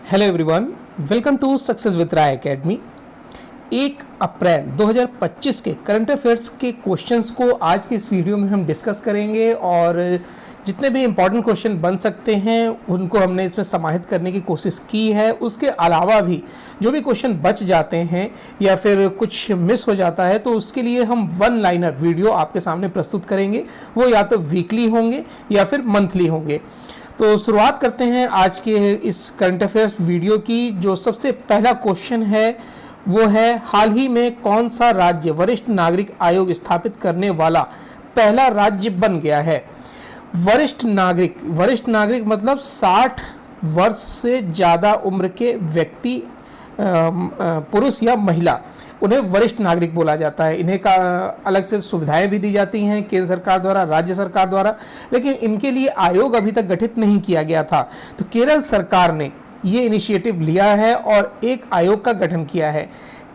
Hello everyone, welcome to success with Rai academy. 1 April 2025 के current affairs के questions को आज के इस वीडियो में हम डिस्कस करेंगे और जितने भी इम्पॉर्टेंट क्वेश्चन बन सकते हैं उनको हमने इसमें समाहित करने की कोशिश की है। उसके अलावा भी जो भी क्वेश्चन बच जाते हैं या फिर कुछ मिस हो जाता है तो उसके लिए हम वन लाइनर वीडियो आपके सामने प्रस्तुत करेंगे। वो या तो वीकली होंगे या फिर मंथली होंगे। तो शुरुआत करते हैं आज के इस करंट अफेयर्स वीडियो की। जो सबसे पहला क्वेश्चन है वो है, हाल ही में कौन सा राज्य वरिष्ठ नागरिक आयोग स्थापित करने वाला पहला राज्य बन गया है? वरिष्ठ नागरिक मतलब 60 वर्ष से ज़्यादा उम्र के व्यक्ति, पुरुष या महिला, उन्हें वरिष्ठ नागरिक बोला जाता है। इन्हें का अलग से सुविधाएं भी दी जाती हैं केंद्र सरकार द्वारा, राज्य सरकार द्वारा, लेकिन इनके लिए आयोग अभी तक गठित नहीं किया गया था। तो केरल सरकार ने ये इनिशिएटिव लिया है और एक आयोग का गठन किया है।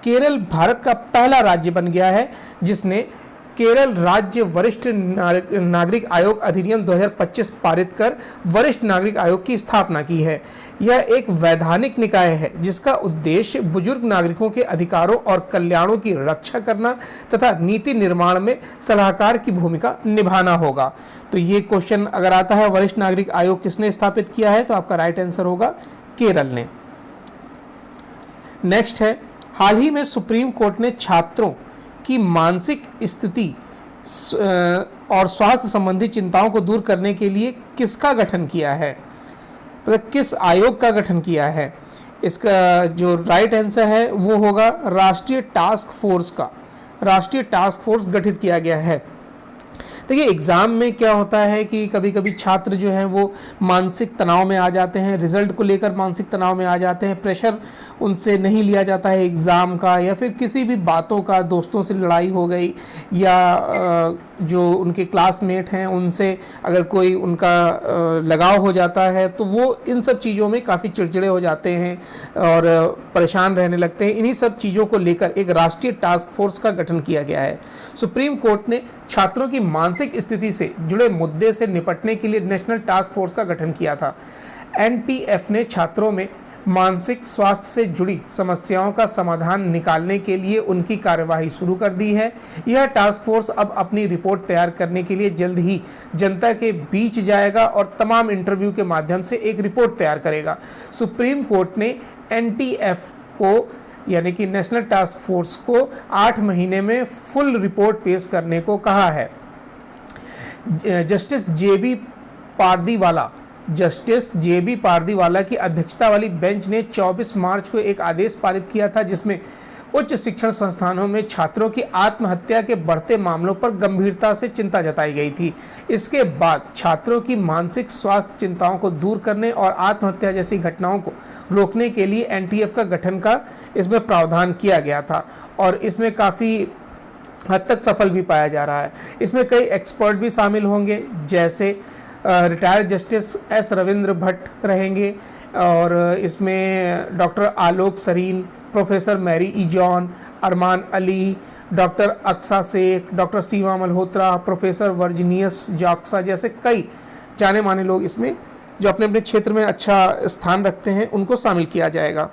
केरल भारत का पहला राज्य बन गया है जिसने केरल राज्य वरिष्ठ नागरिक आयोग अधिनियम 2025 पारित कर वरिष्ठ नागरिक आयोग की स्थापना की है। यह एक वैधानिक निकाय है जिसका उद्देश्य बुजुर्ग नागरिकों के अधिकारों और कल्याणों की रक्षा करना तथा नीति निर्माण में सलाहकार की भूमिका निभाना होगा। तो ये क्वेश्चन अगर आता है वरिष्ठ नागरिक आयोग किसने स्थापित किया है, तो आपका राइट आंसर होगा केरल ने। नेक्स्ट है, हाल ही में सुप्रीम कोर्ट ने छात्रों की मानसिक स्थिति और स्वास्थ्य संबंधी चिंताओं को दूर करने के लिए किसका गठन किया है, मतलब किस आयोग का गठन किया है? इसका जो राइट आंसर है वो होगा राष्ट्रीय टास्क फोर्स का। राष्ट्रीय टास्क फोर्स गठित किया गया है। देखिए, एग्ज़ाम में क्या होता है कि कभी कभी छात्र जो हैं वो मानसिक तनाव में आ जाते हैं, रिजल्ट को लेकर मानसिक तनाव में आ जाते हैं, प्रेशर उनसे नहीं लिया जाता है एग्ज़ाम का, या फिर किसी भी बातों का, दोस्तों से लड़ाई हो गई या जो उनके क्लासमेट हैं उनसे अगर कोई उनका लगाव हो जाता है तो वो इन सब चीज़ों में काफ़ी चिड़चिड़े हो जाते हैं और परेशान रहने लगते हैं। इन्हीं सब चीज़ों को लेकर एक राष्ट्रीय टास्क फोर्स का गठन किया गया है। सुप्रीम कोर्ट ने छात्रों की मानसिक स्थिति से जुड़े मुद्दे से निपटने के लिए नेशनल टास्क फोर्स का गठन किया था। एनटीएफ ने छात्रों में मानसिक स्वास्थ्य से जुड़ी समस्याओं का समाधान निकालने के लिए उनकी कार्यवाही शुरू कर दी है। यह टास्क फोर्स अब अपनी रिपोर्ट तैयार करने के लिए जल्द ही जनता के बीच जाएगा और तमाम इंटरव्यू के माध्यम से एक रिपोर्ट तैयार करेगा। सुप्रीम कोर्ट ने एनटीएफ को यानी कि नेशनल टास्क फोर्स को 8 महीने में फुल रिपोर्ट पेश करने को कहा है। जस्टिस जेबी पारदीवाला की अध्यक्षता वाली बेंच ने 24 मार्च को एक आदेश पारित किया था जिसमें उच्च शिक्षण संस्थानों में छात्रों की आत्महत्या के बढ़ते मामलों पर गंभीरता से चिंता जताई गई थी। इसके बाद छात्रों की मानसिक स्वास्थ्य चिंताओं को दूर करने और आत्महत्या जैसी घटनाओं को रोकने के लिए एनटीएफ का गठन का इसमें प्रावधान किया गया था और इसमें काफ़ी हद तक सफल भी पाया जा रहा है। इसमें कई एक्सपर्ट भी शामिल होंगे, जैसे retired justice S Ravindra Bhatt रहेंगे और इसमें डॉक्टर आलोक सरीन, प्रोफेसर मैरी ई जॉन, अरमान अली, डॉक्टर अक्सा शेख, डॉक्टर सीमा मल्होत्रा, प्रोफेसर वर्जीनियस जॉक्सा जैसे कई जाने माने लोग इसमें जो अपने अपने क्षेत्र में अच्छा स्थान रखते हैं उनको शामिल किया जाएगा।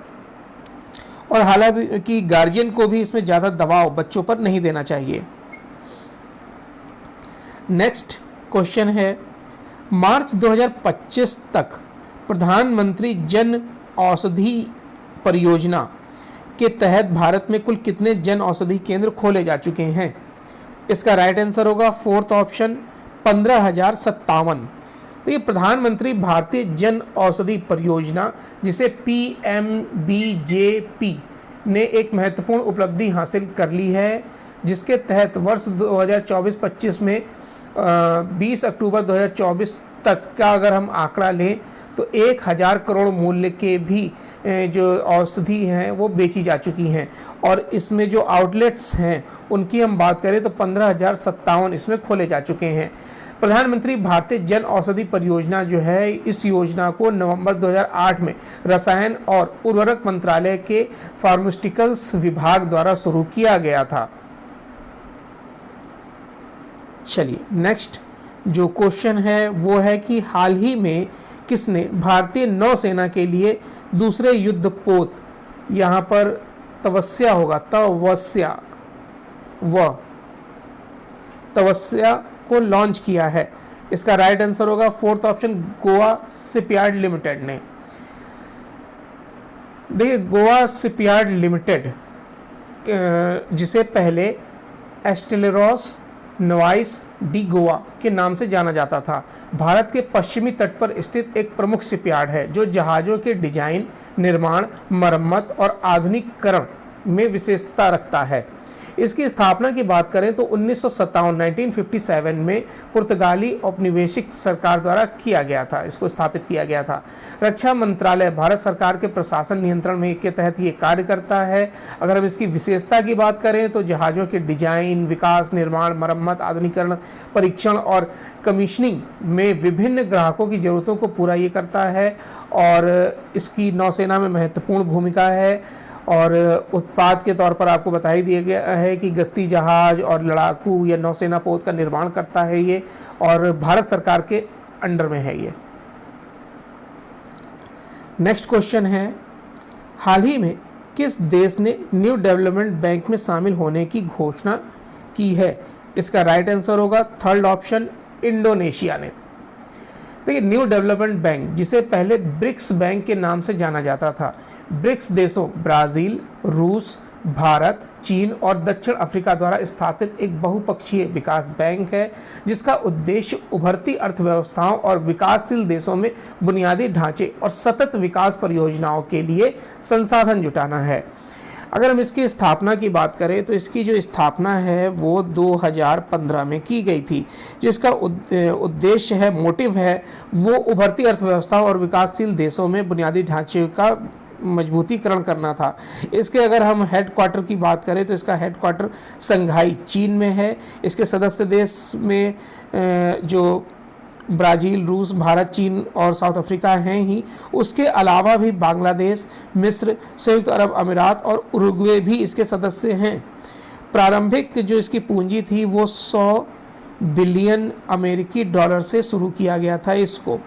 और हालांकि गार्जियन को भी इसमें ज़्यादा दबाव बच्चों पर नहीं देना चाहिए। नेक्स्ट क्वेश्चन है, मार्च 2025 तक प्रधानमंत्री जन औषधि परियोजना के तहत भारत में कुल कितने जन औषधि केंद्र खोले जा चुके हैं? इसका राइट आंसर होगा फोर्थ ऑप्शन, 15,057। तो ये प्रधानमंत्री भारतीय जन औषधि परियोजना जिसे PMBJP ने एक महत्वपूर्ण उपलब्धि हासिल कर ली है, जिसके तहत वर्ष 2024-25 में 20 अक्टूबर 2024 तक का अगर हम आंकड़ा लें तो 1000 करोड़ मूल्य के भी जो औषधि हैं वो बेची जा चुकी हैं और इसमें जो आउटलेट्स हैं उनकी हम बात करें तो 15,057 इसमें खोले जा चुके हैं। प्रधानमंत्री भारतीय जन औषधि परियोजना जो है, इस योजना को नवंबर 2008 में रसायन और उर्वरक मंत्रालय के फार्मास्यूटिकल्स विभाग द्वारा शुरू किया गया था। चलिए नेक्स्ट जो क्वेश्चन है वो है कि हाल ही में किसने भारतीय नौसेना के लिए दूसरे युद्धपोत, यहाँ पर तवस्या होगा, तवस्या को लॉन्च किया है? इसका राइट आंसर होगा fourth option, Goa shipyard limited ने। देखिए, गोवा शिपयार्ड लिमिटेड जिसे पहले एस्टेलेरोस नवाइस डी गोवा के नाम से जाना जाता था, भारत के पश्चिमी तट पर स्थित एक प्रमुख शिपयार्ड है जो जहाज़ों के डिजाइन, निर्माण, मरम्मत और आधुनिकीकरण में विशेषता रखता है। इसकी स्थापना की बात करें तो 1957 में पुर्तगाली औपनिवेशिक सरकार द्वारा किया गया था, इसको स्थापित किया गया था। रक्षा मंत्रालय भारत सरकार के प्रशासन नियंत्रण में के तहत ये कार्य करता है। अगर हम इसकी विशेषता की बात करें तो जहाज़ों के डिजाइन, विकास, निर्माण, मरम्मत, आधुनिकीकरण, परीक्षण और कमीशनिंग में विभिन्न ग्राहकों की ज़रूरतों को पूरा ये करता है और इसकी नौसेना में महत्वपूर्ण भूमिका है। और उत्पाद के तौर पर आपको बता ही दिया गया है कि गश्ती जहाज और लड़ाकू या नौसेना पोत का निर्माण करता है ये, और भारत सरकार के अंडर में है ये। नेक्स्ट क्वेश्चन है, हाल ही में किस देश ने न्यू डेवलपमेंट बैंक में शामिल होने की घोषणा की है? इसका राइट आंसर होगा थर्ड ऑप्शन, इंडोनेशिया ने। देखिए, न्यू डेवलपमेंट बैंक जिसे पहले ब्रिक्स बैंक के नाम से जाना जाता था, ब्रिक्स देशों ब्राज़ील, रूस, भारत, चीन और दक्षिण अफ्रीका द्वारा स्थापित एक बहुपक्षीय विकास बैंक है जिसका उद्देश्य उभरती अर्थव्यवस्थाओं और विकासशील देशों में बुनियादी ढांचे और सतत विकास परियोजनाओं के लिए संसाधन जुटाना है। अगर हम इसकी स्थापना की बात करें तो इसकी जो स्थापना है वो 2015 में की गई थी। जो इसका उद्देश्य है, मोटिव है, वो उभरती अर्थव्यवस्था और विकासशील देशों में बुनियादी ढांचे का मजबूतीकरण करना था। इसके अगर हम हेडक्वार्टर की बात करें तो इसका हेडक्वार्टर संघाई चीन में है। इसके सदस्य देश में जो ब्राज़ील, रूस, भारत, चीन और साउथ अफ्रीका हैं ही, उसके अलावा भी बांग्लादेश, मिस्र, संयुक्त अरब अमीरात और उरुग्वे भी इसके सदस्य हैं। प्रारंभिक जो इसकी पूंजी थी वो 100 बिलियन अमेरिकी डॉलर से शुरू किया गया था इसको,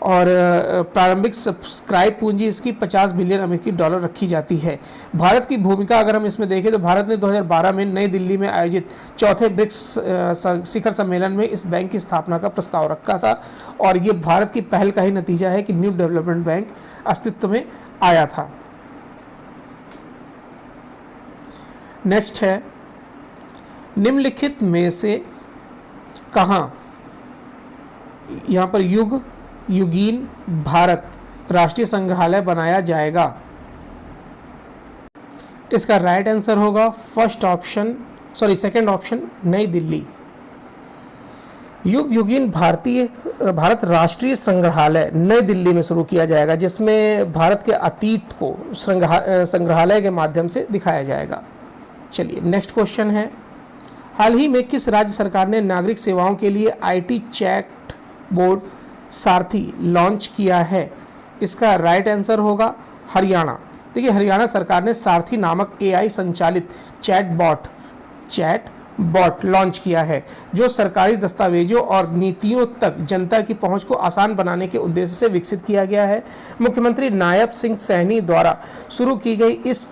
और प्रारंभिक सब्सक्राइब पूंजी इसकी 50 बिलियन अमेरिकी डॉलर रखी जाती है। भारत की भूमिका अगर हम इसमें देखें तो भारत ने 2012 में नई दिल्ली में आयोजित चौथे ब्रिक्स शिखर सम्मेलन में इस बैंक की स्थापना का प्रस्ताव रखा था, और ये भारत की पहल का ही नतीजा है कि न्यू डेवलपमेंट बैंक अस्तित्व में आया था। नेक्स्ट है, निम्नलिखित में से कहाँ यहाँ पर युगीन भारत राष्ट्रीय संग्रहालय बनाया जाएगा? इसका राइट आंसर होगा सेकंड ऑप्शन, नई दिल्ली। युगीन भारत राष्ट्रीय संग्रहालय नई दिल्ली में शुरू किया जाएगा, जिसमें भारत के अतीत को संग्रहालय के माध्यम से दिखाया जाएगा। चलिए, नेक्स्ट क्वेश्चन है, हाल ही में किस राज्य सरकार ने नागरिक सेवाओं के लिए IT chat board Sarathi launch किया है? इसका राइट आंसर होगा हरियाणा। देखिए, हरियाणा सरकार ने सारथी नामक AI संचालित चैट बॉट लॉन्च किया है जो सरकारी दस्तावेजों और नीतियों तक जनता की पहुंच को आसान बनाने के उद्देश्य से विकसित किया गया है। मुख्यमंत्री नायब सिंह सैनी द्वारा शुरू की गई इस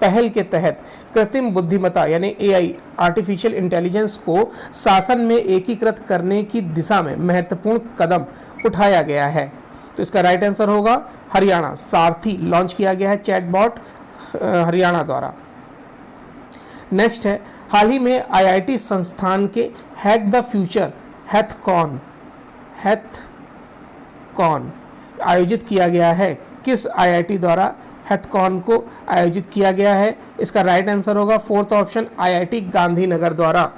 पहल के तहत कृत्रिम बुद्धिमत्ता यानी AI आर्टिफिशियल इंटेलिजेंस को शासन में एकीकृत करने की दिशा में महत्वपूर्ण कदम उठाया गया है। तो इसका राइट आंसर होगा हरियाणा। सारथी लॉन्च किया गया है चैटबॉट हरियाणा द्वारा। नेक्स्ट है, हाल ही में IIT संस्थान के हैक द फ्यूचर हैथकॉन आयोजित किया गया है। किस IIT द्वारा हैथकॉन को आयोजित किया गया है? इसका राइट आंसर होगा फोर्थ ऑप्शन, IIT गांधीनगर द्वारा।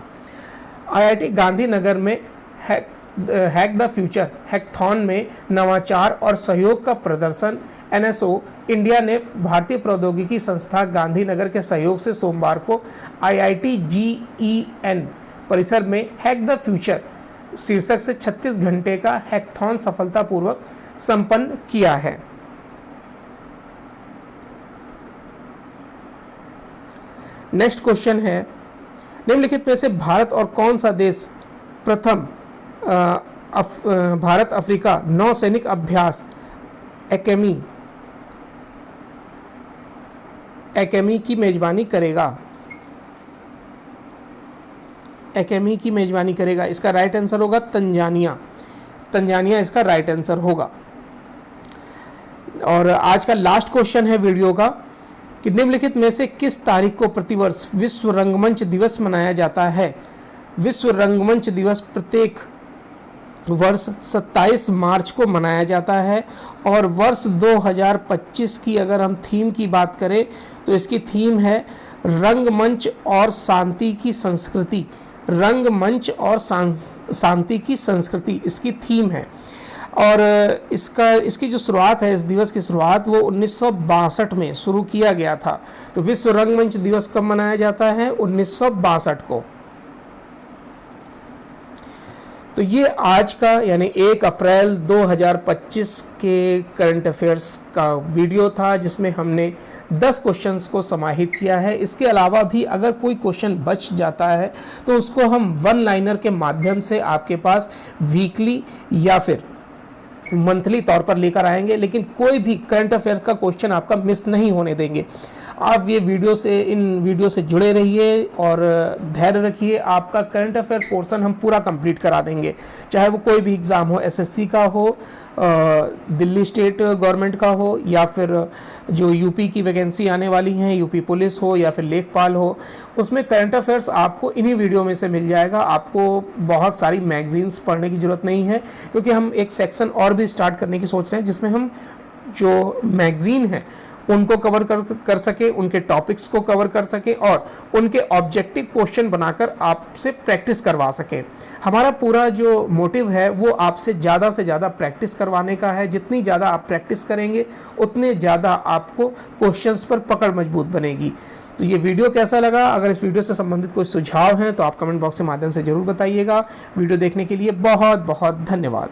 IIT गांधीनगर में हैक द फ्यूचर हैकथॉन में नवाचार और सहयोग का प्रदर्शन NSO इंडिया ने भारतीय प्रौद्योगिकी संस्था गांधीनगर के सहयोग से सोमवार को IIT GEN परिसर में हैक द फ्यूचर शीर्षक से 36 घंटे का हैकथॉन सफलतापूर्वक संपन्न किया है। नेक्स्ट क्वेश्चन है, निम्नलिखित में से भारत और कौन सा देश प्रथम भारत अफ्रीका नौसैनिक अभ्यास एकेमी की मेजबानी करेगा? एकेमी की मेजबानी करेगा, इसका राइट आंसर होगा तंजानिया। तंजानिया इसका राइट आंसर होगा। और आज का लास्ट क्वेश्चन है वीडियो का कि निम्नलिखित में से किस तारीख को प्रतिवर्ष विश्व रंगमंच दिवस मनाया जाता है? विश्व रंगमंच दिवस प्रत्येक वर्ष 27 मार्च को मनाया जाता है। और वर्ष 2025 की अगर हम थीम की बात करें तो इसकी थीम है रंगमंच और शांति की संस्कृति। रंगमंच और शांति की संस्कृति इसकी थीम है। और इसकी जो शुरुआत है, इस दिवस की शुरुआत वो 1962 में शुरू किया गया था। तो विश्व रंगमंच दिवस कब मनाया जाता है? 1962 को। तो ये आज का यानी 1 अप्रैल 2025 के करंट अफेयर्स का वीडियो था, जिसमें हमने 10 क्वेश्चंस को समाहित किया है। इसके अलावा भी अगर कोई क्वेश्चन बच जाता है तो उसको हम वन लाइनर के माध्यम से आपके पास वीकली या फिर मंथली तौर पर लेकर आएंगे, लेकिन कोई भी करंट अफेयर का क्वेश्चन आपका मिस नहीं होने देंगे। आप ये इन वीडियो से जुड़े रहिए और धैर्य रखिए। आपका करंट अफेयर पोर्शन हम पूरा कंप्लीट करा देंगे, चाहे वो कोई भी एग्ज़ाम हो, एसएससी का हो, दिल्ली स्टेट गवर्नमेंट का हो, या फिर जो यूपी की वैकेंसी आने वाली हैं, यूपी पुलिस हो या फिर लेखपाल हो, उसमें करंट अफेयर्स आपको इन्हीं वीडियो में से मिल जाएगा। आपको बहुत सारी मैगजीन्स पढ़ने की ज़रूरत नहीं है, क्योंकि हम एक सेक्शन और भी स्टार्ट करने की सोच रहे हैं, जिसमें हम जो मैगजीन है उनको कवर कर सके, उनके टॉपिक्स को कवर कर सके और उनके ऑब्जेक्टिव क्वेश्चन बनाकर आपसे प्रैक्टिस करवा सके। हमारा पूरा जो मोटिव है वो आपसे से ज़्यादा प्रैक्टिस करवाने का है। जितनी ज़्यादा आप प्रैक्टिस करेंगे उतने ज़्यादा आपको क्वेश्चंस पर पकड़ मजबूत बनेगी। तो ये वीडियो कैसा लगा? अगर इस वीडियो से संबंधित कोई सुझाव हैं तो आप कमेंट बॉक्स के माध्यम से ज़रूर बताइएगा। वीडियो देखने के लिए बहुत बहुत धन्यवाद।